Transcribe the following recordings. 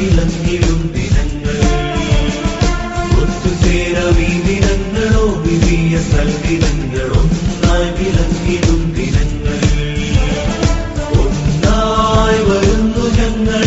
വിളങ്ങിടും ദിനങ്ങൾ ഒത്തുചേരവീ ദിനങ്ങളോ വിധിയ സൽദിനങ്ങൾ ഒന്നായി വിളങ്ങിടും ദിനങ്ങൾ ഒന്നായി വരുന്നു ഞങ്ങൾ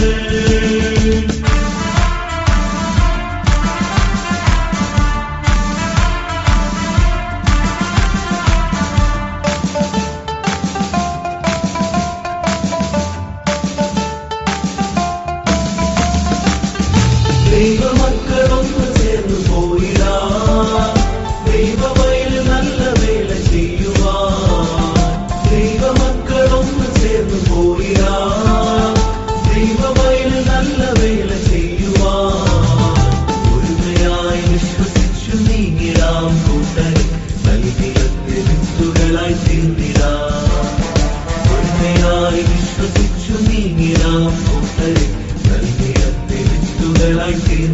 ദൈവമക്കളൊന്ന് ചേർന്നു പോയിടാ ദൈവവയലിൽ നല്ല വേല ചെയ്യുവാൻ ദൈവമക്കളൊന്ന് ചേർന്നു പോയിടാ ദൈവവയലിൽ നല്ല വേല ചെയ്യുവാൻ ഒരുമയായി വിശ്വസിച്ചു നീങ്ങിടാം കൂട്ടരെ നൽകിയത്തെ വിത്തുകളായി തീർന്നിടാം ഒരുമയായി വിശ്വസിച്ചു നീങ്ങിടാം കൂട്ടരെ നൽകിയത്തെ വിത്തുകളായി തീർന്നിടാം